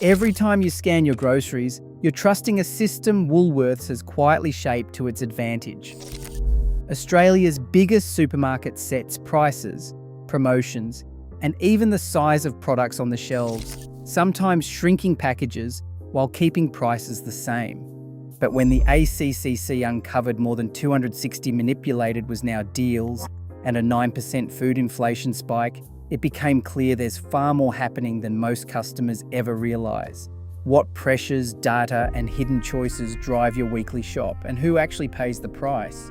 Every time you scan your groceries, you're trusting a system Woolworths has quietly shaped to its advantage. Australia's biggest supermarket sets prices, promotions, and even the size of products on the shelves, sometimes shrinking packages while keeping prices the same. But when the ACCC uncovered more than 260 manipulated was now deals and a 9% food inflation spike, it became clear there's far more happening than most customers ever realise. What pressures, data, and hidden choices drive your weekly shop, and who actually pays the price?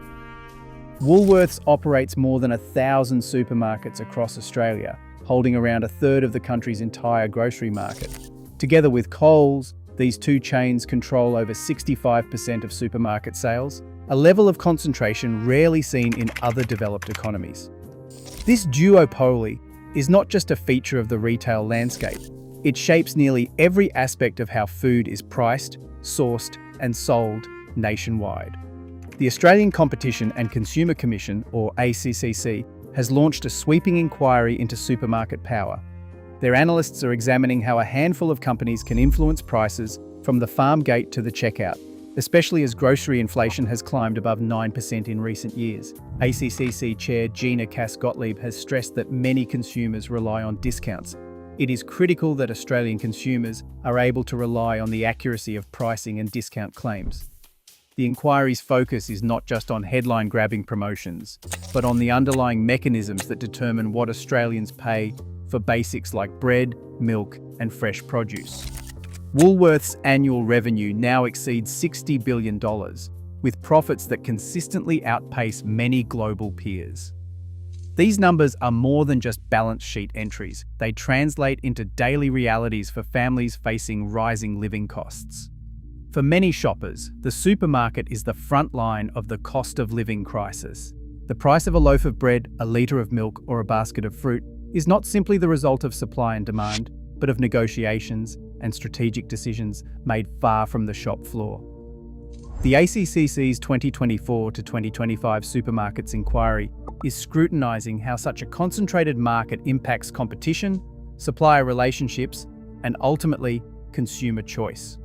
Woolworths operates more than 1,000 supermarkets across Australia, holding around a third of the country's entire grocery market. Together with Coles, these two chains control over 65% of supermarket sales, a level of concentration rarely seen in other developed economies. This duopoly is not just a feature of the retail landscape. It shapes nearly every aspect of how food is priced, sourced, and sold nationwide. The Australian Competition and Consumer Commission, or ACCC, has launched a sweeping inquiry into supermarket power. Their analysts are examining how a handful of companies can influence prices from the farm gate to the checkout, especially as grocery inflation has climbed above 9% in recent years. ACCC Chair Gina Cass-Gottlieb has stressed that many consumers rely on discounts. It is critical that Australian consumers are able to rely on the accuracy of pricing and discount claims. The inquiry's focus is not just on headline-grabbing promotions, but on the underlying mechanisms that determine what Australians pay for basics like bread, milk, and fresh produce. Woolworths' annual revenue now exceeds $60 billion, with profits that consistently outpace many global peers. These numbers are more than just balance sheet entries. They translate into daily realities for families facing rising living costs. For many shoppers, the supermarket is the front line of the cost of living crisis. The price of a loaf of bread, a litre of milk, or a basket of fruit is not simply the result of supply and demand, but of negotiations and strategic decisions made far from the shop floor. The ACCC's 2024 to 2025 Supermarkets Inquiry is scrutinising how such a concentrated market impacts competition, supplier relationships, and ultimately, consumer choice.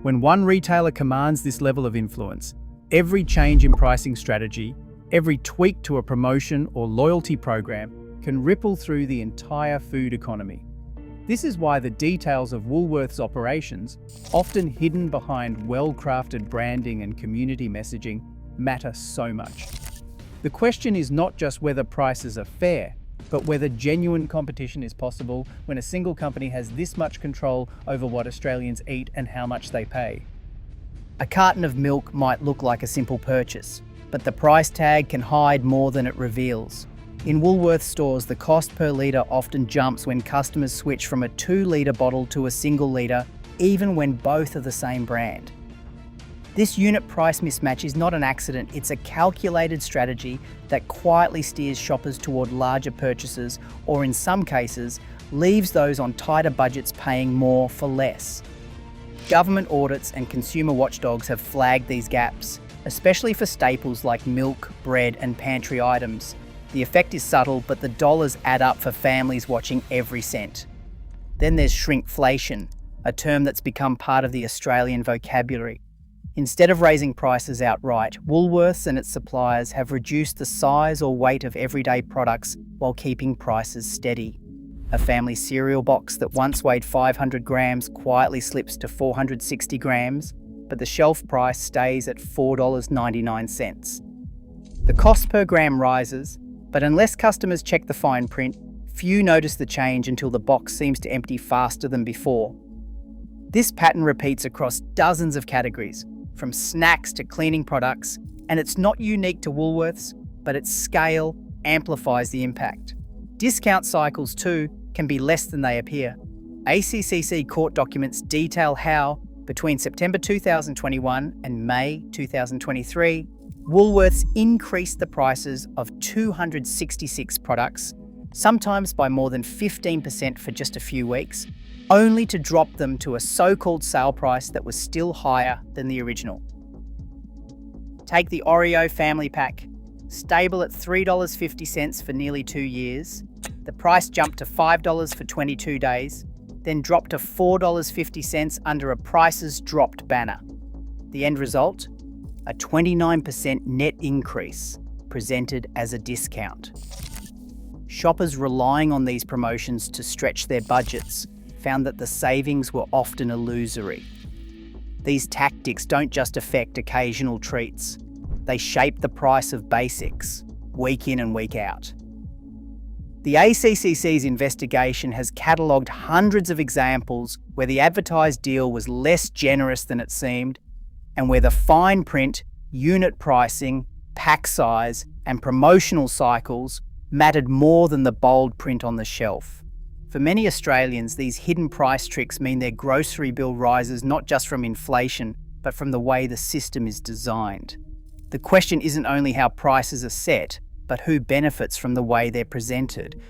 When one retailer commands this level of influence, every change in pricing strategy, every tweak to a promotion or loyalty program can ripple through the entire food economy. This is why the details of Woolworths' operations, often hidden behind well-crafted branding and community messaging, matter so much. The question is not just whether prices are fair, but whether genuine competition is possible when a single company has this much control over what Australians eat and how much they pay. A carton of milk might look like a simple purchase, but the price tag can hide more than it reveals. In Woolworths stores, the cost per litre often jumps when customers switch from a 2-litre bottle to a single litre, even when both are the same brand. This unit price mismatch is not an accident, it's a calculated strategy that quietly steers shoppers toward larger purchases, or in some cases, leaves those on tighter budgets paying more for less. Government audits and consumer watchdogs have flagged these gaps, especially for staples like milk, bread, and pantry items. The effect is subtle, but the dollars add up for families watching every cent. Then there's shrinkflation, a term that's become part of the Australian vocabulary. Instead of raising prices outright, Woolworths and its suppliers have reduced the size or weight of everyday products while keeping prices steady. A family cereal box that once weighed 500 grams quietly slips to 460 grams, but the shelf price stays at $4.99. The cost per gram rises, but unless customers check the fine print, few notice the change until the box seems to empty faster than before. This pattern repeats across dozens of categories, from snacks to cleaning products, and it's not unique to Woolworths, but its scale amplifies the impact. Discount cycles, too, can be less than they appear. ACCC court documents detail how, between September 2021 and May 2023, Woolworths increased the prices of 266 products, sometimes by more than 15% for just a few weeks, only to drop them to a so-called sale price that was still higher than the original. Take the Oreo family pack. Stable at $3.50 for nearly 2 years, the price jumped to $5 for 22 days, then dropped to $4.50 under a Prices Dropped banner. The end result? A 29% net increase, presented as a discount. Shoppers relying on these promotions to stretch their budgets found that the savings were often illusory. These tactics don't just affect occasional treats, they shape the price of basics, week in and week out. The ACCC's investigation has catalogued hundreds of examples where the advertised deal was less generous than it seemed, and where the fine print, unit pricing, pack size, and promotional cycles mattered more than the bold print on the shelf. For many Australians, these hidden price tricks mean their grocery bill rises not just from inflation, but from the way the system is designed. The question isn't only how prices are set, but who benefits from the way they're presented.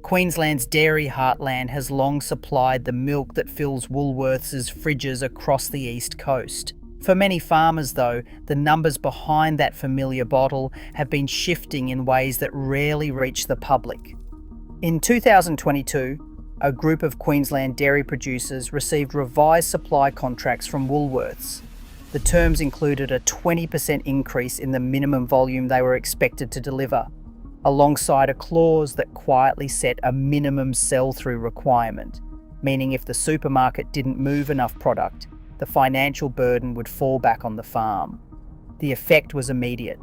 Queensland's dairy heartland has long supplied the milk that fills Woolworths' fridges across the east coast. For many farmers, though, the numbers behind that familiar bottle have been shifting in ways that rarely reach the public. In 2022, a group of Queensland dairy producers received revised supply contracts from Woolworths. The terms included a 20% increase in the minimum volume they were expected to deliver, alongside a clause that quietly set a minimum sell-through requirement, meaning if the supermarket didn't move enough product, the financial burden would fall back on the farm. The effect was immediate.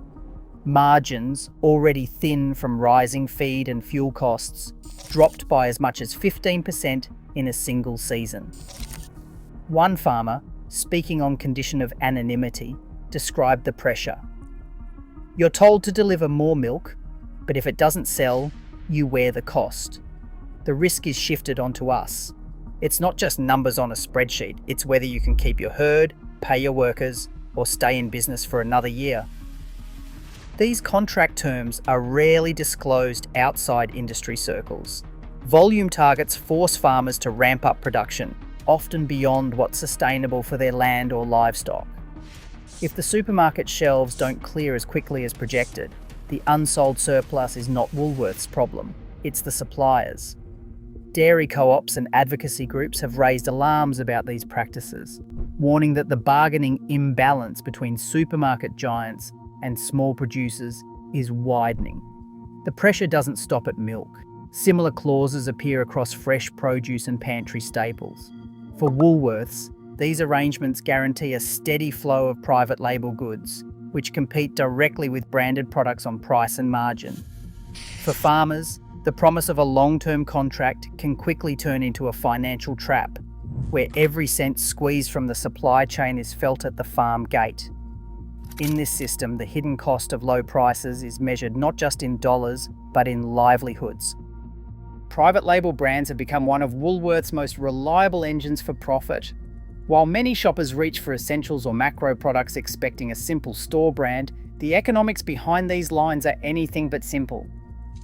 Margins, already thin from rising feed and fuel costs, dropped by as much as 15% in a single season. One farmer, speaking on condition of anonymity, described the pressure. "You're told to deliver more milk, but if it doesn't sell, you wear the cost. The risk is shifted onto us. It's not just numbers on a spreadsheet, it's whether you can keep your herd, pay your workers, or stay in business for another year." These contract terms are rarely disclosed outside industry circles. Volume targets force farmers to ramp up production, often beyond what's sustainable for their land or livestock. If the supermarket shelves don't clear as quickly as projected, the unsold surplus is not Woolworths' problem, it's the suppliers. Dairy co-ops and advocacy groups have raised alarms about these practices, warning that the bargaining imbalance between supermarket giants and small producers is widening. The pressure doesn't stop at milk. Similar clauses appear across fresh produce and pantry staples. For Woolworths, these arrangements guarantee a steady flow of private label goods, which compete directly with branded products on price and margin. For farmers, the promise of a long-term contract can quickly turn into a financial trap, where every cent squeezed from the supply chain is felt at the farm gate. In this system, the hidden cost of low prices is measured not just in dollars, but in livelihoods. Private label brands have become one of Woolworths' most reliable engines for profit. While many shoppers reach for essentials or macro products expecting a simple store brand, the economics behind these lines are anything but simple.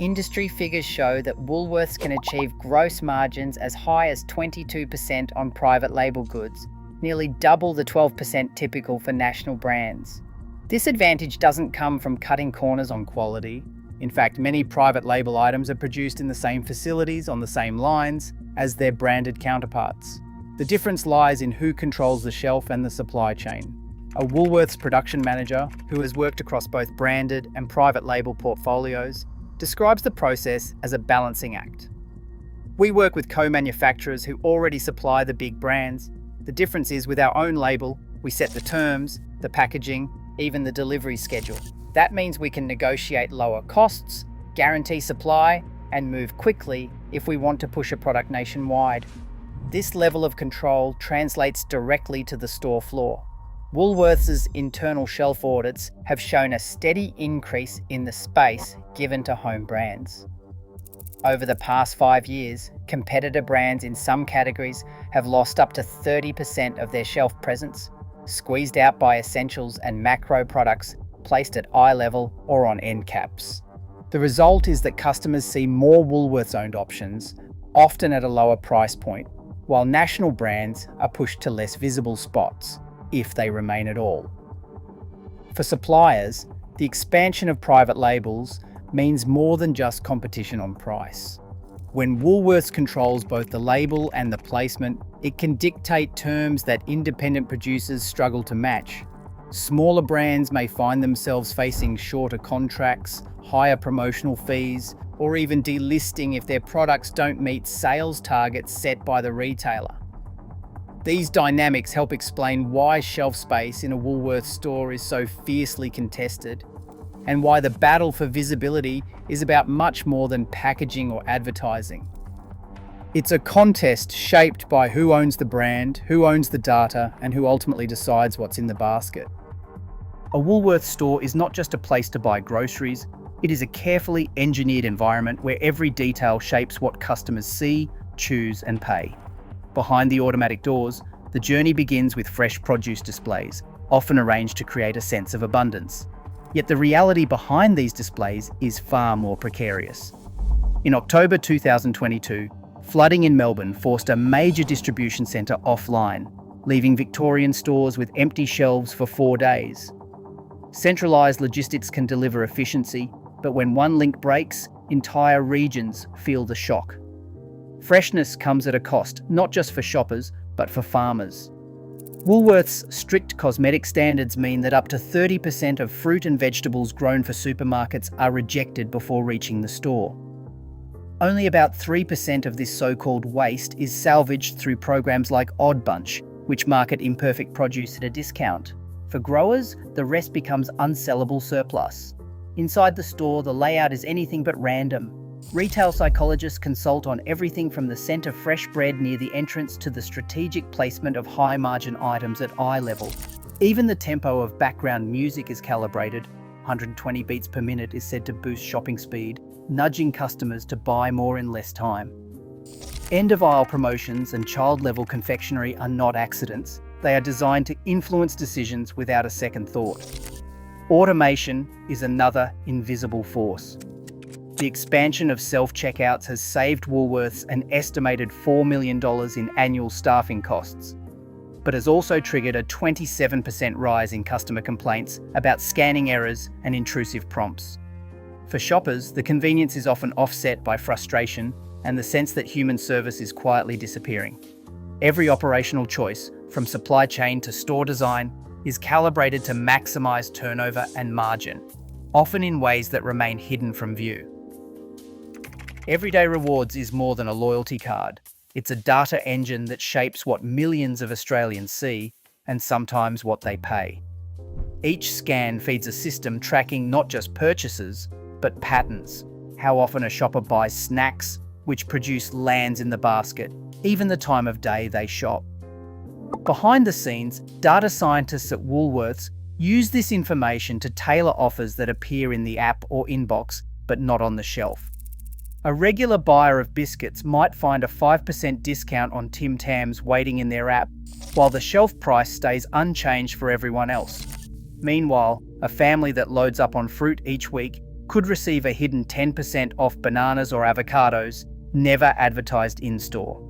Industry figures show that Woolworths can achieve gross margins as high as 22% on private label goods, nearly double the 12% typical for national brands. This advantage doesn't come from cutting corners on quality. In fact, many private label items are produced in the same facilities, on the same lines, as their branded counterparts. The difference lies in who controls the shelf and the supply chain. A Woolworths production manager, who has worked across both branded and private label portfolios, describes the process as a balancing act. We work with co-manufacturers who already supply the big brands. The difference is, with our own label, we set the terms, the packaging, even the delivery schedule. That means we can negotiate lower costs, guarantee supply, and move quickly if we want to push a product nationwide. This level of control translates directly to the store floor. Woolworths' internal shelf audits have shown a steady increase in the space given to home brands. Over the past 5 years, competitor brands in some categories have lost up to 30% of their shelf presence, squeezed out by essentials and macro products placed at eye level or on end caps. The result is that customers see more Woolworths-owned options, often at a lower price point, while national brands are pushed to less visible spots, if they remain at all. For suppliers, the expansion of private labels means more than just competition on price. When Woolworths controls both the label and the placement, it can dictate terms that independent producers struggle to match. Smaller brands may find themselves facing shorter contracts, higher promotional fees, or even delisting if their products don't meet sales targets set by the retailer. These dynamics help explain why shelf space in a Woolworths store is so fiercely contested, and why the battle for visibility is about much more than packaging or advertising. It's a contest shaped by who owns the brand, who owns the data, and who ultimately decides what's in the basket. A Woolworths store is not just a place to buy groceries, it is a carefully engineered environment where every detail shapes what customers see, choose, and pay. Behind the automatic doors, the journey begins with fresh produce displays, often arranged to create a sense of abundance. Yet the reality behind these displays is far more precarious. In October 2022, flooding in Melbourne forced a major distribution centre offline, leaving Victorian stores with empty shelves for 4 days. Centralised logistics can deliver efficiency, but when one link breaks, entire regions feel the shock. Freshness comes at a cost, not just for shoppers, but for farmers. Woolworths' strict cosmetic standards mean that up to 30% of fruit and vegetables grown for supermarkets are rejected before reaching the store. Only about 3% of this so-called waste is salvaged through programs like Odd Bunch, which market imperfect produce at a discount. For growers, the rest becomes unsellable surplus. Inside the store, the layout is anything but random. Retail psychologists consult on everything from the scent of fresh bread near the entrance to the strategic placement of high-margin items at eye level. Even the tempo of background music is calibrated. 120 beats per minute is said to boost shopping speed, nudging customers to buy more in less time. End-of-aisle promotions and child-level confectionery are not accidents. They are designed to influence decisions without a second thought. Automation is another invisible force. The expansion of self-checkouts has saved Woolworths an estimated $4 million in annual staffing costs, but has also triggered a 27% rise in customer complaints about scanning errors and intrusive prompts. For shoppers, the convenience is often offset by frustration and the sense that human service is quietly disappearing. Every operational choice, from supply chain to store design, is calibrated to maximize turnover and margin, often in ways that remain hidden from view. Everyday Rewards is more than a loyalty card. It's a data engine that shapes what millions of Australians see and sometimes what they pay. Each scan feeds a system tracking not just purchases, but patterns. How often a shopper buys snacks, which produce lands in the basket, even the time of day they shop. Behind the scenes, data scientists at Woolworths use this information to tailor offers that appear in the app or inbox, but not on the shelf. A regular buyer of biscuits might find a 5% discount on Tim Tams waiting in their app, while the shelf price stays unchanged for everyone else. Meanwhile, a family that loads up on fruit each week could receive a hidden 10% off bananas or avocados, never advertised in-store.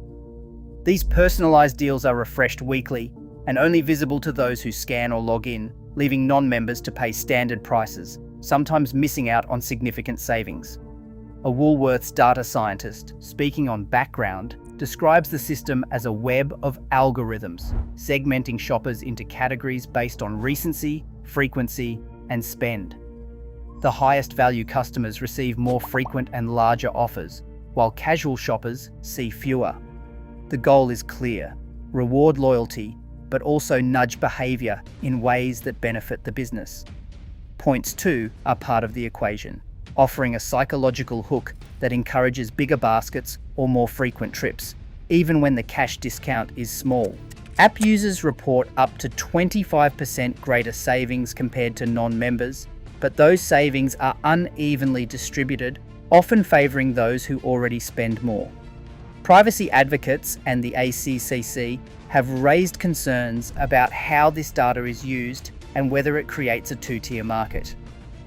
These personalised deals are refreshed weekly and only visible to those who scan or log in, leaving non-members to pay standard prices, sometimes missing out on significant savings. A Woolworths data scientist, speaking on background, describes the system as a web of algorithms, segmenting shoppers into categories based on recency, frequency, and spend. The highest value customers receive more frequent and larger offers, while casual shoppers see fewer. The goal is clear: reward loyalty, but also nudge behaviour in ways that benefit the business. Points too are part of the equation, offering a psychological hook that encourages bigger baskets or more frequent trips, even when the cash discount is small. App users report up to 25% greater savings compared to non-members, but those savings are unevenly distributed, often favouring those who already spend more. Privacy advocates and the ACCC have raised concerns about how this data is used and whether it creates a two-tier market.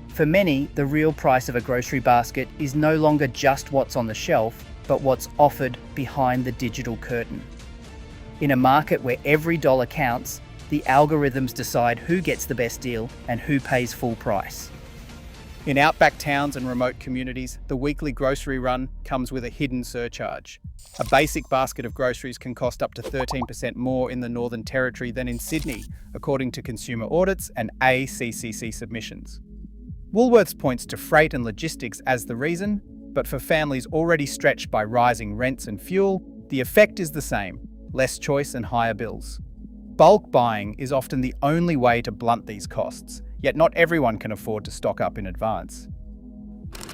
For many, the real price of a grocery basket is no longer just what's on the shelf, but what's offered behind the digital curtain. In a market where every dollar counts, the algorithms decide who gets the best deal and who pays full price. In outback towns and remote communities, the weekly grocery run comes with a hidden surcharge. A basic basket of groceries can cost up to 13% more in the Northern Territory than in Sydney, according to consumer audits and ACCC submissions. Woolworths points to freight and logistics as the reason, but for families already stretched by rising rents and fuel, the effect is the same: less choice and higher bills. Bulk buying is often the only way to blunt these costs, yet not everyone can afford to stock up in advance.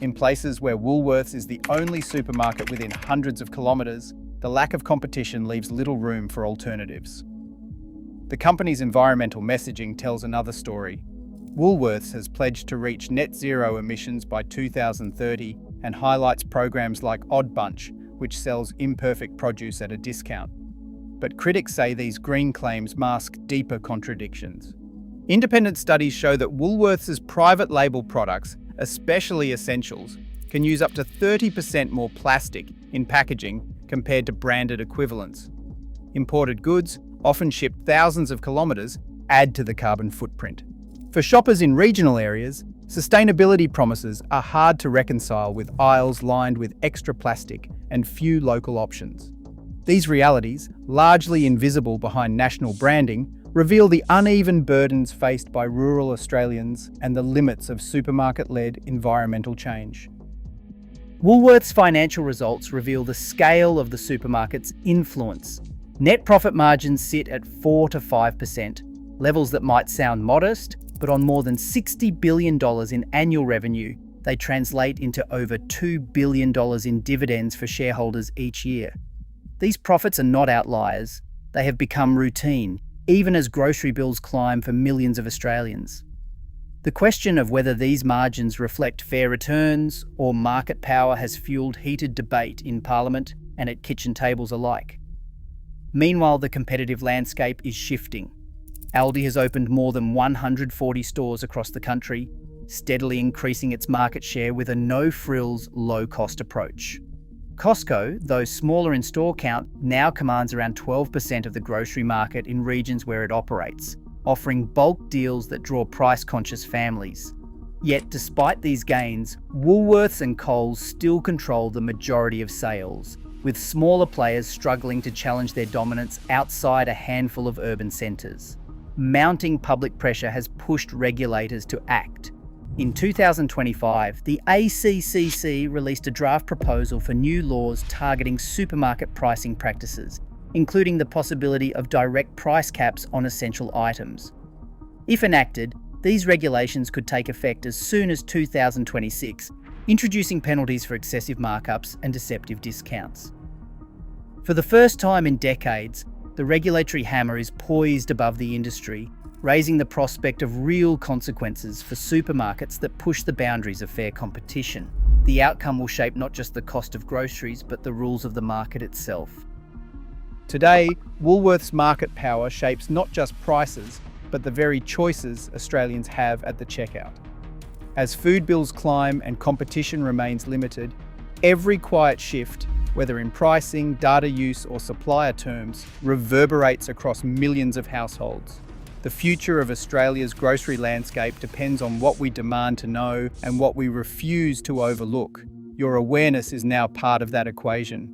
In places where Woolworths is the only supermarket within hundreds of kilometres, the lack of competition leaves little room for alternatives. The company's environmental messaging tells another story. Woolworths has pledged to reach net zero emissions by 2030 and highlights programs like Odd Bunch, which sells imperfect produce at a discount. But critics say these green claims mask deeper contradictions. Independent studies show that Woolworths' private label products, especially essentials, can use up to 30% more plastic in packaging compared to branded equivalents. Imported goods, often shipped thousands of kilometres, add to the carbon footprint. For shoppers in regional areas, sustainability promises are hard to reconcile with aisles lined with extra plastic and few local options. These realities, largely invisible behind national branding, reveal the uneven burdens faced by rural Australians and the limits of supermarket-led environmental change. Woolworths' financial results reveal the scale of the supermarket's influence. Net profit margins sit at 4 to 5%, levels that might sound modest, but on more than $60 billion in annual revenue, they translate into over $2 billion in dividends for shareholders each year. These profits are not outliers. They have become routine, even as grocery bills climb for millions of Australians. The question of whether these margins reflect fair returns or market power has fueled heated debate in Parliament and at kitchen tables alike. Meanwhile, the competitive landscape is shifting. Aldi has opened more than 140 stores across the country, steadily increasing its market share with a no-frills, low-cost approach. Costco, though smaller in store count, now commands around 12% of the grocery market in regions where it operates, offering bulk deals that draw price-conscious families. Yet, despite these gains, Woolworths and Coles still control the majority of sales, with smaller players struggling to challenge their dominance outside a handful of urban centres. Mounting public pressure has pushed regulators to act. In 2025, the ACCC released a draft proposal for new laws targeting supermarket pricing practices, including the possibility of direct price caps on essential items. If enacted, these regulations could take effect as soon as 2026, introducing penalties for excessive markups and deceptive discounts. For the first time in decades, the regulatory hammer is poised above the industry, raising the prospect of real consequences for supermarkets that push the boundaries of fair competition. The outcome will shape not just the cost of groceries, but the rules of the market itself. Today, Woolworths' market power shapes not just prices, but the very choices Australians have at the checkout. As food bills climb and competition remains limited, every quiet shift, whether in pricing, data use, or supplier terms, reverberates across millions of households. The future of Australia's grocery landscape depends on what we demand to know and what we refuse to overlook. Your awareness is now part of that equation.